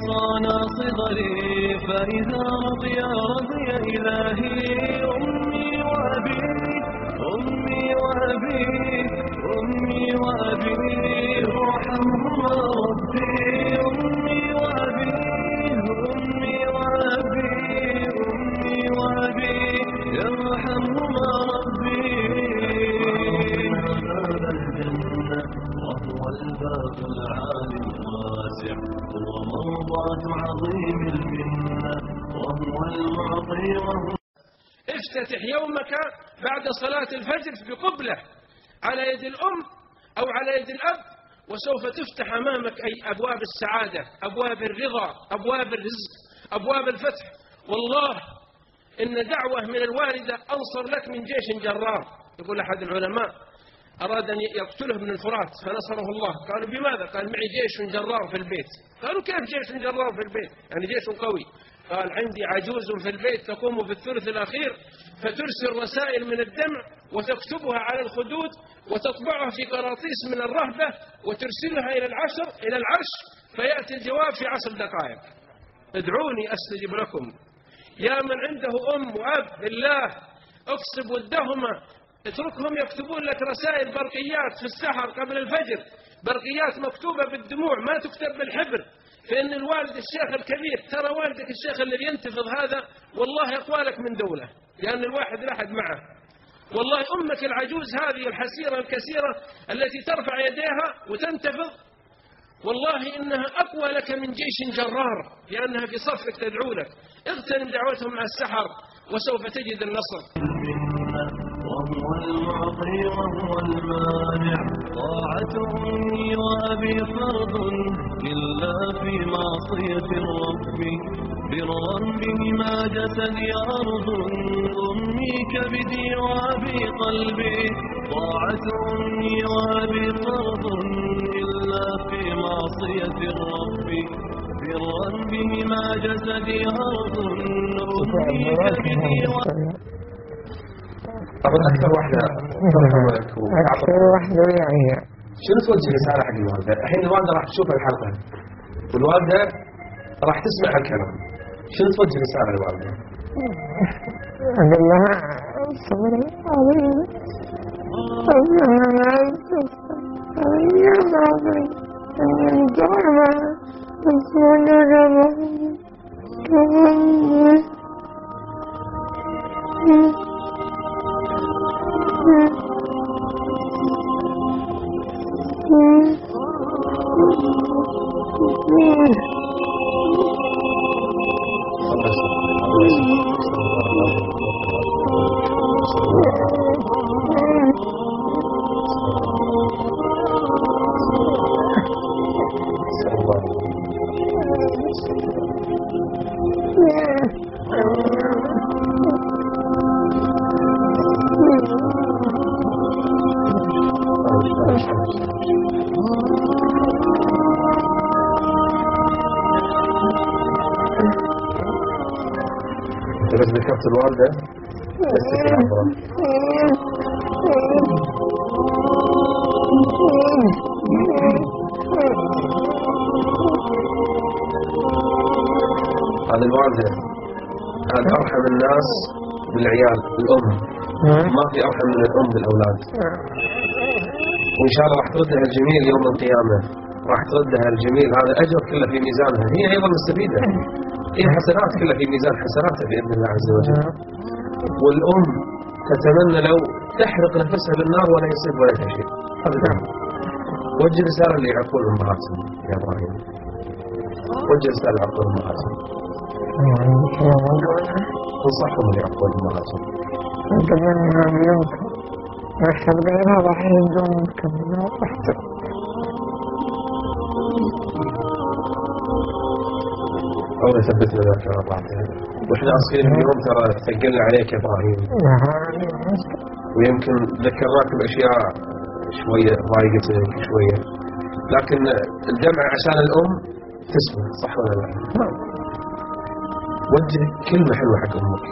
صان صغري، فإذا رضي إلهي أمي وأبي، أمي وأبي، أمي وأبي يرحمهما ربي، أمي وأبي، أمي وأبي، أمي وأبي يرحمهما ربي. باب الجنة وهو الباب العالي الواسع، هو مرضاة عظيم المنة، وهو المعطي وهو. افتتح يومك بعد صلاة الفجر بقبلة على يد الأم أو على يد الأب، وسوف تفتح أمامك أي أبواب السعادة، أبواب الرضا، أبواب الرزق، أبواب الفتح. والله إن دعوة من الوالدة أنصر لك من جيش جرار. يقول أحد العلماء أراد أن يقتله ابن الفرات فنصره الله، قالوا بماذا؟ قال معي جيش جرار في البيت. قالوا كيف جيش جرار في البيت؟ يعني جيش قوي. قال عندي عجوز في البيت تقوم في الثلث الأخير فترسل رسائل من الدمع وتكتبها على الخدود وتطبعها في قراطيس من الرهبة وترسلها إلى العرش، فيأتي الجواب في 10 دقائق. ادعوني أستجب لكم. يا من عنده أم وأب بالله اكسب ودهما، اتركهم يكتبون لك رسائل برقيات في السحر قبل الفجر، برقيات مكتوبة بالدموع ما تكتب بالحبر، فإن الوالد الشيخ الكبير، ترى والدك الشيخ اللي ينتفض هذا والله يقوى لك من دولة، لأن الواحد لا أحد معه. والله أمك العجوز هذه الحسيرة الكثيرة التي ترفع يديها وتنتفض، والله إنها أقوى لك من جيش جرار، لأنها في صفك تدعو لك. اغتنم دعوتهم مع السحر وسوف تجد النصر. وهو المعطي وهو المانع، طاعة أمي وأبي فرض إلا في معصية الرب، برا بهما جسدي أرض، أمي كبدي وأبي قلبي، طاعة أمي وأبي فرض إلا في معصية الرب، برا بهما جسدي أرض، أمي كبدي طبعا أكثر واحدة يعني شنو توجه رسالة حق الوالدة؟ الحين الوالدة راح تشوف الحلقة والوالدة راح تسمع الكلام، شنو توجه رسالة للوالدة؟ أقول لها صبري علي، بس ذكرت الوالدة هذه الوالدة كانت أرحم الناس بالعيال، الأم ما في أرحم من الأم بالأولاد، وإن شاء الله راح تردها الجميل يوم القيامة، راح تردها الجميل، هذا أجر كله في ميزانها، هي أيضا مستفيدة، هي حسنات كلها في ميزان حسناتها بإذن الله عز وجل. والأم تتمنى لو تحرق نفسها بالنار ولا يصيب ولا شيء. أبدا. وجه رسالة لعقول أمهاتهم يا إبراهيم، وجه رسالة لعقول أمهاتهم، انصحهم لعقول أمهاتهم. الله يثبت لنا ذاك الرابعين، واحنا اصيل اليوم ترى ثقلنا عليك يا ابراهيم، ويمكن ذكرناك باشياء شويه ضايقتك شويه، لكن الدمع عشان الام تسمع، صح ولا لا؟ وجه كلمه حلوه حق امك.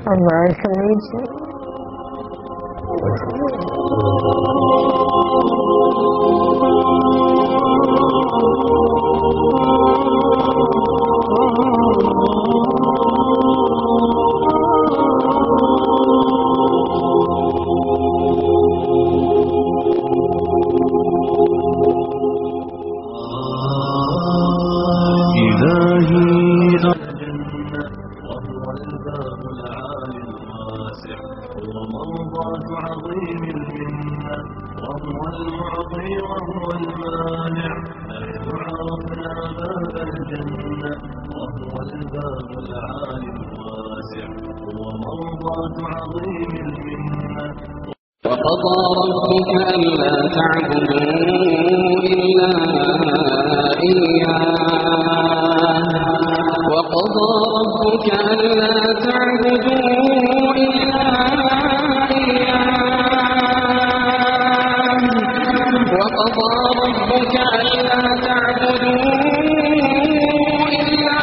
الله يخليك. وهو المعطي وهو المانع نحن عرفنا باب الجنة وهو الباب العالي الواسع هو مرضاة عظيم المنة وقضى ربك ألا تعبدوا إلا إياه وقضى ربك ألا تعبدوا إلا إياه وقضى ربك ألا تعبدوا إلا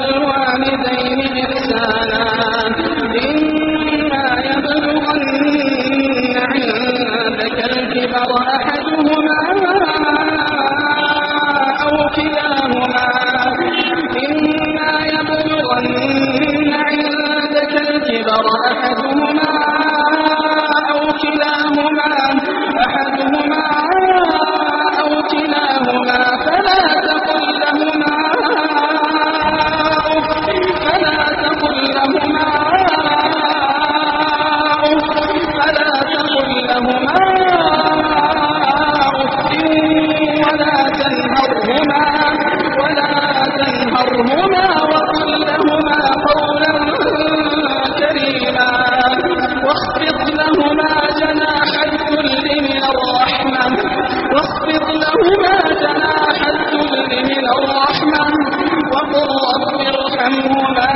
وبالوالدين إحسانا إما يبلغن عندك الكبر أحدهما أو كلاهما فلا تقل لهما تنهرهما وقل لهما قولا كريما واخفض لهما جناح الذل من الرحمة وقل رب ارحمهما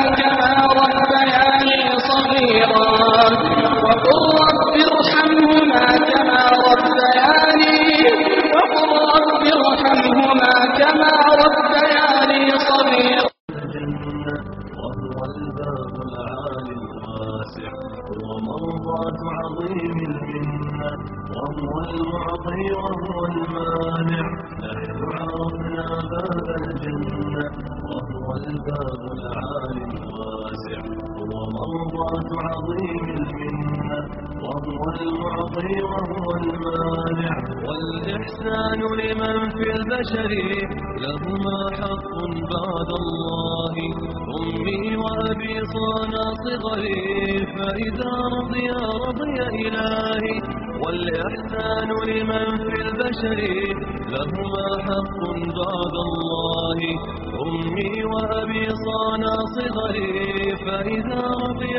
كما ربياني صغيرا وهو الباب العالي الواسع هو مرضاة عظيم المنة وهو المعطي وهو المانع نحن عرفنا باب الجنة وهو الباب العالي الواسع هو مرضاة عظيم المنة وهو المعطي وهو المانع والإحسان لمن في البشر لهما حق بعد الله أمي وأبي صانا صغري فإذا رضي إلهي والإحسان لمن في البشر لهما حق بعد الله أمي وأبي صانا صغري فإذا رضي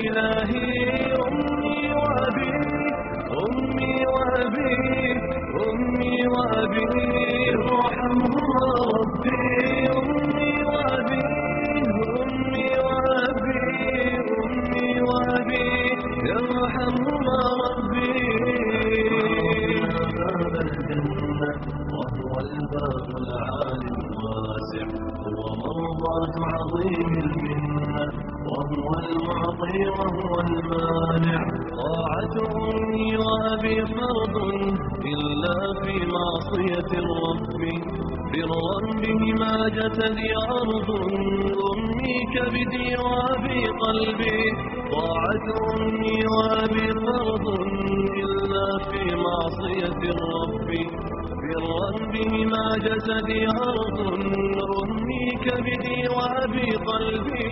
إلهي أمي وأبي ارحمهما ربي أمي وأبي يرحمهما ربي باب الجنة وهو الباب العالي الواسع هو مرضاة عظيم المنة وهو المعطي وهو المانع طاعة أمي وأبي فرض إلا في معصية الرب برا بهما جسدي أرض أمي كبدي وأبي قلبي طاعة أمي وأبي فرض إلا في معصية الرب برا بهما جسدي أرض أمي كبدي وأبي قلبي